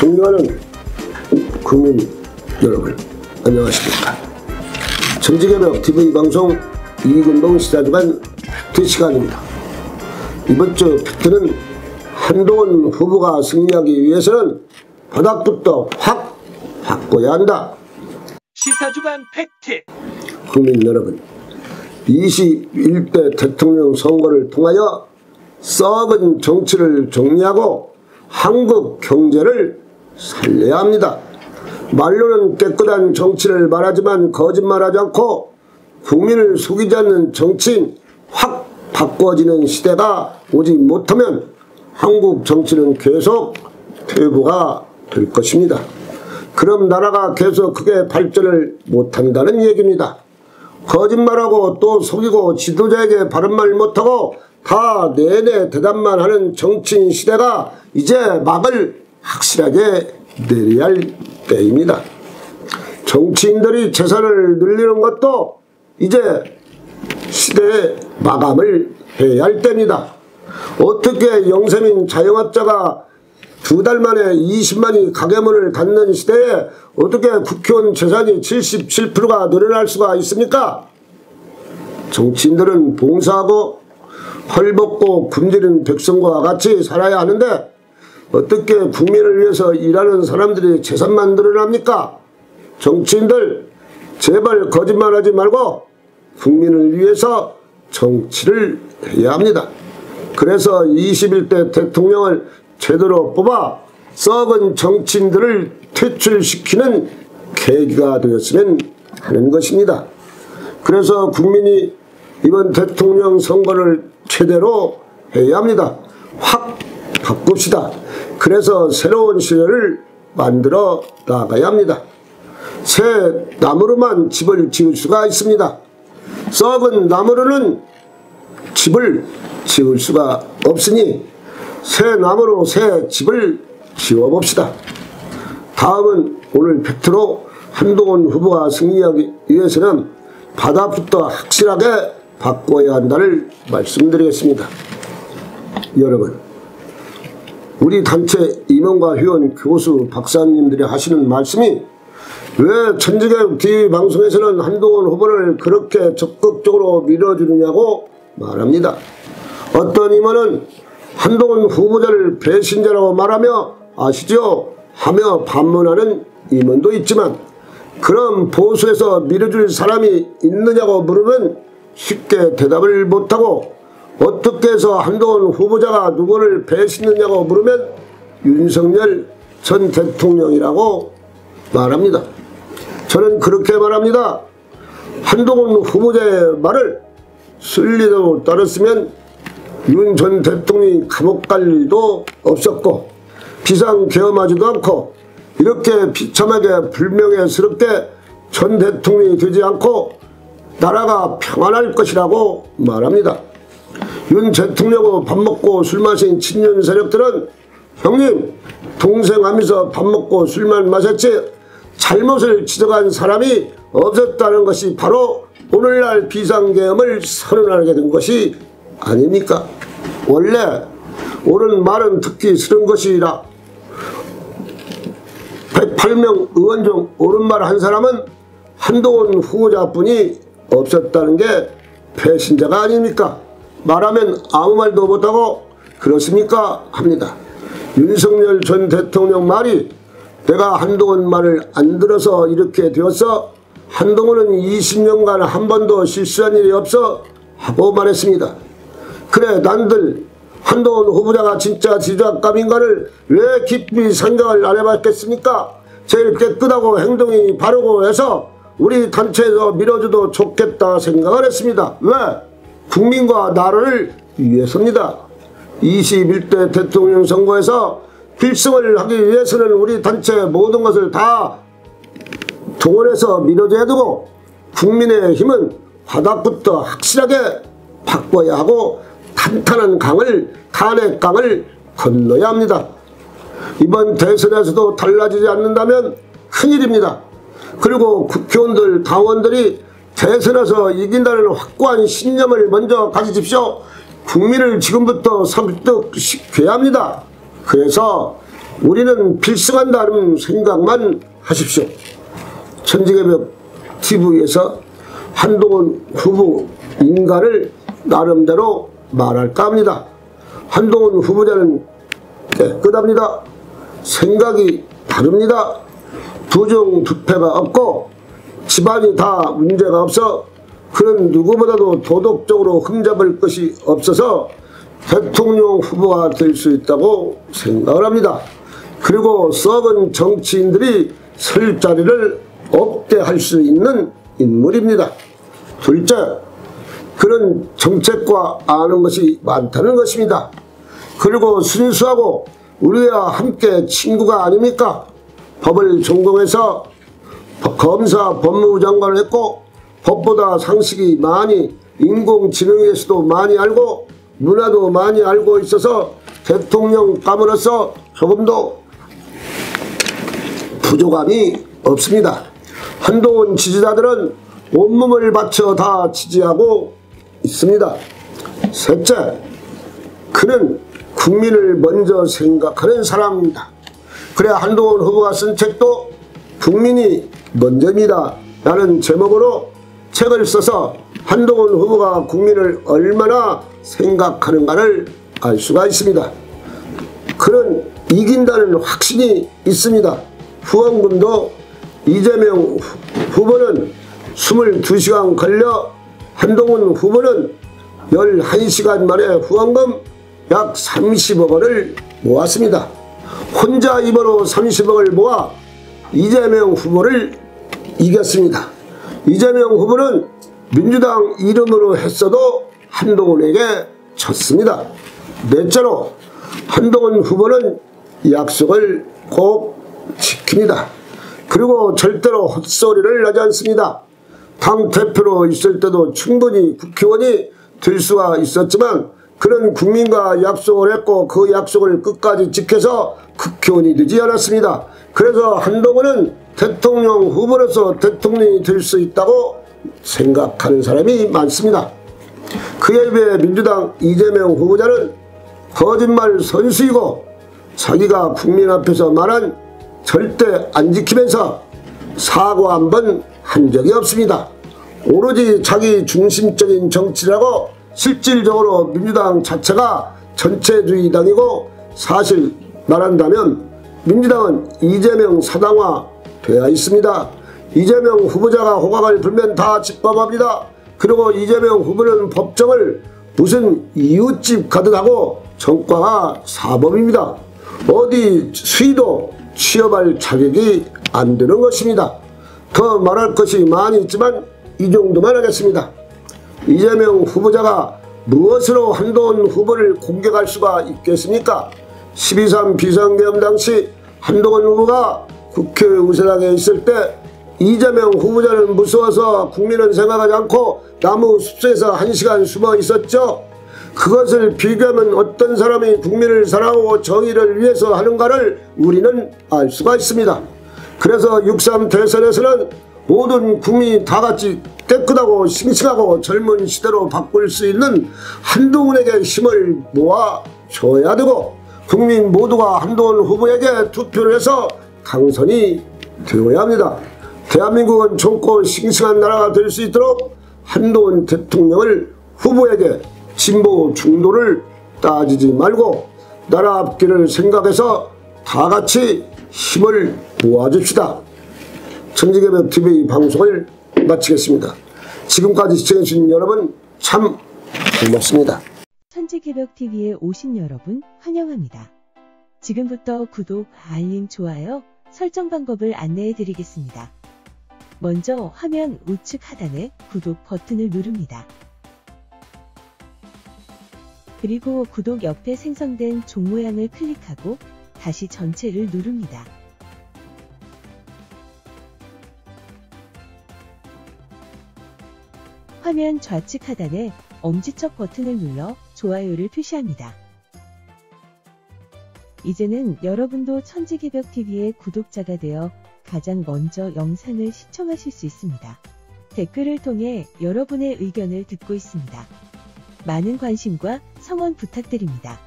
존경하는 국민 여러분, 안녕하십니까. 정치개벽 TV 방송 이익운동 시사주간 2시간입니다. 이번 주 팩트는 한동훈 후보가 승리하기 위해서는 바닥부터 확 바꿔야 한다. 시사주간 팩트. 국민 여러분, 21대 대통령 선거를 통하여 썩은 정치를 정리하고 한국 경제를 살려야 합니다. 말로는 깨끗한 정치를 말하지만 거짓말하지 않고 국민을 속이지 않는 정치인 확 바꿔지는 시대가 오지 못하면 한국 정치는 계속 퇴보가 될 것입니다. 그럼 나라가 계속 크게 발전을 못한다는 얘기입니다. 거짓말하고 또 속이고 지도자에게 바른 말 못하고 다 내내 대답만 하는 정치인 시대가 이제 막을 확실하게 내려야 할 때입니다. 정치인들이 재산을 늘리는 것도 이제 시대의 마감을 해야 할 때입니다. 어떻게 영세민 자영업자가 2달 만에 20만이 가게문을 닫는 시대에 어떻게 국회의원 재산이 77%가 늘어날 수가 있습니까? 정치인들은 봉사하고 헐벗고 굶주린 백성과 같이 살아야 하는데 어떻게 국민을 위해서 일하는 사람들이 재산만 늘어납니까? 정치인들 제발 거짓말하지 말고 국민을 위해서 정치를 해야 합니다. 그래서 21대 대통령을 제대로 뽑아 썩은 정치인들을 퇴출시키는 계기가 되었으면 하는 것입니다. 그래서 국민이 이번 대통령 선거를 제대로 해야 합니다. 확 바꿉시다. 그래서 새로운 시대를 만들어 나가야 합니다. 새 나무로만 집을 지을 수가 있습니다. 썩은 나무로는 집을 지을 수가 없으니 새 나무로 새 집을 지어봅시다. 다음은 오늘 팩트로 한동훈 후보가 승리하기 위해서는 바닥부터 확실하게 바꿔야 한다를 말씀드리겠습니다. 여러분, 우리 단체 임원과 회원, 교수, 박사님들이 하시는 말씀이 왜 천지개혁 TV 방송에서는 한동훈 후보를 그렇게 적극적으로 밀어주느냐고 말합니다. 어떤 임원은 한동훈 후보자를 배신자라고 말하며 아시죠? 하며 반문하는 임원도 있지만 그럼 보수에서 밀어줄 사람이 있느냐고 물으면 쉽게 대답을 못하고 어떻게 해서 한동훈 후보자가 누구를 배신했냐고 물으면 윤석열 전 대통령이라고 말합니다. 저는 그렇게 말합니다. 한동훈 후보자의 말을 순리대로 따랐으면 윤 전 대통령이 감옥 갈 일도 없었고 비상계엄하지도 않고 이렇게 비참하게 불명예스럽게 전 대통령이 되지 않고 나라가 평안할 것이라고 말합니다. 윤 대통령하고 밥 먹고 술 마신 친년 세력들은 형님 동생 하면서 밥 먹고 술만 마셨지 잘못을 지적한 사람이 없었다는 것이 바로 오늘날 비상계엄을 선언하게 된 것이 아닙니까? 원래 옳은 말은 듣기 싫은 것이라 108명 의원 중 옳은 말 한 사람은 한동훈 후보자뿐이 없었다는 게 배신자가 아닙니까? 말하면 아무 말도 못하고 그렇습니까? 합니다. 윤석열 전 대통령 말이 내가 한동훈 말을 안 들어서 이렇게 되었어. 한동훈은 20년간 한 번도 실수한 일이 없어 하고 말했습니다. 그래 난들 한동훈 후보자가 진짜 지도자감인가를 왜 깊이 생각을 안 해봤겠습니까? 제일 깨끗하고 행동이 바르고 해서 우리 단체에서 밀어줘도 좋겠다 생각을 했습니다. 왜? 국민과 나라를 위해서입니다. 21대 대통령 선거에서 필승을 하기 위해서는 우리 단체 모든 것을 다 동원해서 밀어줘야 되고 국민의 힘은 바닥부터 확실하게 바꿔야 하고 탄탄한 탄핵강을 건너야 합니다. 이번 대선에서도 달라지지 않는다면 큰일입니다. 그리고 국회의원들, 당원들이 대선에서 이긴다는 확고한 신념을 먼저 가지십시오. 국민을 지금부터 설득시켜야 합니다. 그래서 우리는 필승한다는 생각만 하십시오. 천지개벽 TV에서 한동훈 후보 인간을 나름대로 말할까 합니다. 한동훈 후보자는 깨끗합니다. 생각이 다릅니다. 부정부패가 없고 집안이 다 문제가 없어 그는 누구보다도 도덕적으로 흠잡을 것이 없어서 대통령 후보가 될 수 있다고 생각을 합니다. 그리고 썩은 정치인들이 설 자리를 없게 할 수 있는 인물입니다. 둘째, 그는 정책과 아는 것이 많다는 것입니다. 그리고 순수하고 우리와 함께 친구가 아닙니까? 법을 전공해서 검사 법무부 장관을 했고 법보다 상식이 많이 인공지능에서도 많이 알고 문화도 많이 알고 있어서 대통령감으로서 조금도 부족함이 없습니다. 한동훈 지지자들은 온몸을 바쳐 다 지지하고 있습니다. 셋째, 그는 국민을 먼저 생각하는 사람입니다. 그래야 한동훈 후보가 쓴 책도 국민이 먼저입니다 라는 제목으로 책을 써서 한동훈 후보가 국민을 얼마나 생각하는가를 알 수가 있습니다. 그는 이긴다는 확신이 있습니다. 후원금도 이재명 후보는 22시간 걸려 한동훈 후보는 11시간 만에 후원금 약 30억 원을 모았습니다. 혼자 입으로 30억을 모아 이재명 후보를 이겼습니다. 이재명 후보는 민주당 이름으로 했어도 한동훈에게 졌습니다. 넷째로 한동훈 후보는 약속을 꼭 지킵니다. 그리고 절대로 헛소리를 하지 않습니다. 당 대표로 있을 때도 충분히 국회의원이 될 수가 있었지만 그는 국민과 약속을 했고 그 약속을 끝까지 지켜서 국회의원이 되지 않았습니다. 그래서 한동훈은 대통령 후보로서 대통령이 될 수 있다고 생각하는 사람이 많습니다. 그에 비해 민주당 이재명 후보자는 거짓말 선수이고 자기가 국민 앞에서 말한 절대 안 지키면서 사과 한 번 한 적이 없습니다. 오로지 자기 중심적인 정치라고 실질적으로 민주당 자체가 전체주의당이고 사실 말한다면 민주당은 이재명 사당화 되어 있습니다. 이재명 후보자가 호각을 불면 다 집밥합니다. 그리고 이재명 후보는 법정을 무슨 이웃집 가듯 하고 전과가 사법입니다. 어디 수의도 취업할 자격이 안 되는 것입니다. 더 말할 것이 많이 있지만 이 정도만 하겠습니다. 이재명 후보자가 무엇으로 한동훈 후보를 공격할 수가 있겠습니까? 12.3 비상계엄 당시 한동훈 후보가 국회 의사당에 있을 때 이재명 후보자는 무서워서 국민은 생각하지 않고 나무 숲속에서 1시간 숨어 있었죠. 그것을 비교하면 어떤 사람이 국민을 사랑하고 정의를 위해서 하는가를 우리는 알 수가 있습니다. 그래서 6.3 대선에서는 모든 국민이 다 같이 깨끗하고 싱싱하고 젊은 시대로 바꿀 수 있는 한동훈에게 힘을 모아줘야 되고 국민 모두가 한동훈 후보에게 투표를 해서 당선이 되어야 합니다. 대한민국은 젊고 싱싱한 나라가 될 수 있도록 한동훈 대통령을 후보에게 진보 중도를 따지지 말고 나라 앞길을 생각해서 다 같이 힘을 모아줍시다. 천지개벽TV 방송을 마치겠습니다. 지금까지 시청해주신 여러분 참 고맙습니다. 천지개벽TV에 오신 여러분 환영합니다. 지금부터 구독, 알림, 좋아요, 설정 방법을 안내해 드리겠습니다. 먼저 화면 우측 하단에 구독 버튼을 누릅니다. 그리고 구독 옆에 생성된 종 모양을 클릭하고 다시 전체를 누릅니다. 화면 좌측 하단에 엄지척 버튼을 눌러 좋아요를 표시합니다. 이제는 여러분도 천지개벽TV의 구독자가 되어 가장 먼저 영상을 시청하실 수 있습니다. 댓글을 통해 여러분의 의견을 듣고 있습니다. 많은 관심과 성원 부탁드립니다.